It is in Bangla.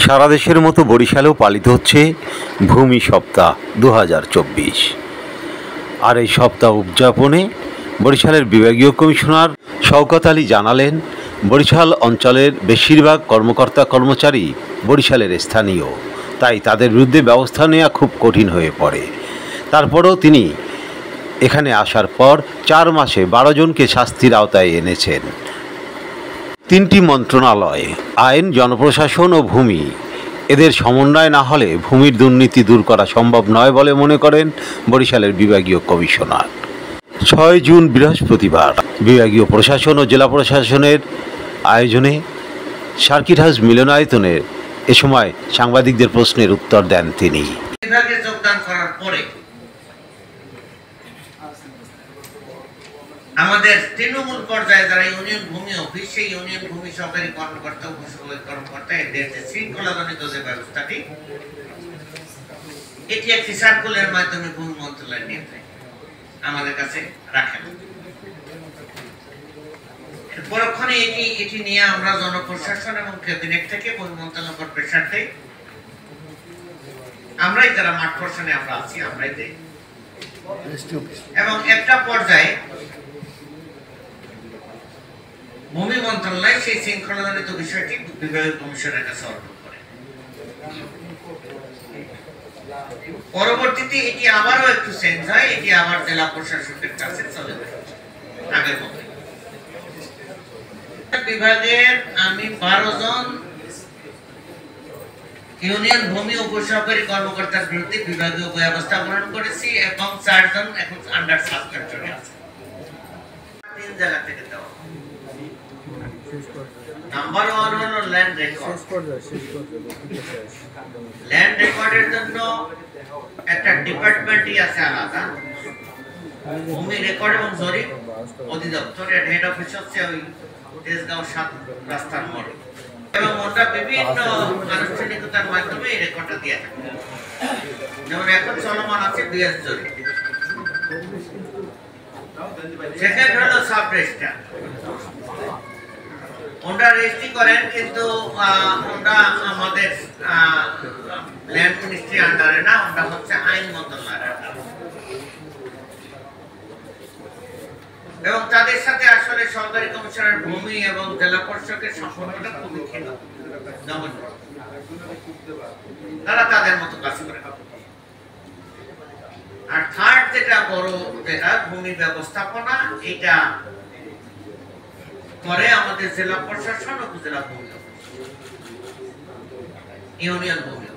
সারা দেশের মতো বরিশালেও পালিত হচ্ছে ভূমি সপ্তাহ 2024। আর এই সপ্তাহ উদযাপনে বরিশালের বিভাগীয় কমিশনার শওকত আলী জানালেন, বরিশাল অঞ্চলের বেশিরভাগ কর্মকর্তা কর্মচারী বরিশালের স্থানীয়, তাই তাদের বিরুদ্ধে ব্যবস্থা নেওয়া খুব কঠিন হয়ে পড়ে। তারপরেও তিনি এখানে আসার পর 4 মাসে 12 জনকে শাস্তির আওতায় এনেছেন। 3টি মন্ত্রণালয়, আইন, জনপ্রশাসন ও ভূমি, এদের সমন্বয় না হলে ভূমির দুর্নীতি দূর করা সম্ভব নয় বলে মনে করেন বরিশালের বিভাগীয় কমিশনার। 6 জুন বৃহস্পতিবার বিভাগীয় প্রশাসন ও জেলা প্রশাসনের আয়োজনে সার্কিট হাউস মিলনায়তনে এ সময় সাংবাদিকদের প্রশ্নের উত্তর দেন তিনি। বিভাগে যোগদান করার পরে আমাদের তৃণমূল পর্যায়ে যারা ইউনিয়ন ভূমি অফিস, সেই ইউনিয়ন ভূমি সরকারি কর্মকর্তা, উপসহকারী কর্মকর্তা, এদের যে শৃঙ্খলাজনিত যে ব্যবস্থাটি, এটি একটি সার্কুলারের মাধ্যমে ভূমি মন্ত্রণালয় নিয়ে আমাদের কাছে রাখেন। পরক্ষণে এটি নিয়ে আমরা জনপ্রশাসন এবং ক্যাবিনেট থেকে ভূমি মন্ত্রণালয় প্রেসার দেই। আমরাই যারা মাঠ প্রশাসনে আমরা আছি, আমরাই দেই। এবং একটা পর্যায়ে ভূমি মন্ত্রণালয় সেই শৃঙ্খলাজনিত বিষয়টি বিভাগীয় কমিশনের কাছে অর্পণ করে। পরবর্তীতে এটি আবারও একটু চেঞ্জ হয়, এটি আবার জেলা প্রশাসকের কাছে চলে যায় আগের মতো। বিভাগের আমি 12 জন ইউনিয়ন ভূমি উপসহকারী কর্মকর্তার বিরুদ্ধে বিভাগীয় ব্যবস্থা গ্রহণ করেছি এবং 4 জন এখন আন্ডার সাসপেনশনে আছে। 3 জায়গা থেকে দেওয়া। নাম্বার 1 হলো ল্যান্ড রেকর্ড। ল্যান্ড রেকর্ডের জন্য একটা ডিপার্টমেন্টই আছে আলাদা, ভূমি রেকর্ড এবং জরিপ অধিদপ্তর। এর হেড অফিস হচ্ছে ওই তেজগাঁও 7 রাস্তার মোড়ে, এবং ওটা বিভিন্ন আনুষ্ঠানিকতার মাধ্যমে এই রেকর্ডটা দিয়ে থাকে। যেমন এখন চলমান আছে বিএস জরিপ। সেকেন্ড হলো সাব রেজিস্ট্রার। ওনারা রেজিস্ট্রি করেন, কিন্তু ওনারা আমাদের ল্যান্ড মিনিস্ট্রি আন্ডারে না, ওটা হচ্ছে আইন মন্ত্রণালয়ের আন্ডারে। এবং তাদের সাথে আসলে সরকারি কমিশনার ভূমি এবং জেলা পরিষদের সম্পর্কটা খুবই ক্ষীণ। তারা তাদের মতো কাজ করে। আর থার্ড যেটা বড়, যেটা ভূমি ব্যবস্থাপনা, এটা করে আমাদের জেলা প্রশাসন ও উপজেলা ভূমি, ইউনিয়ন ভূমি।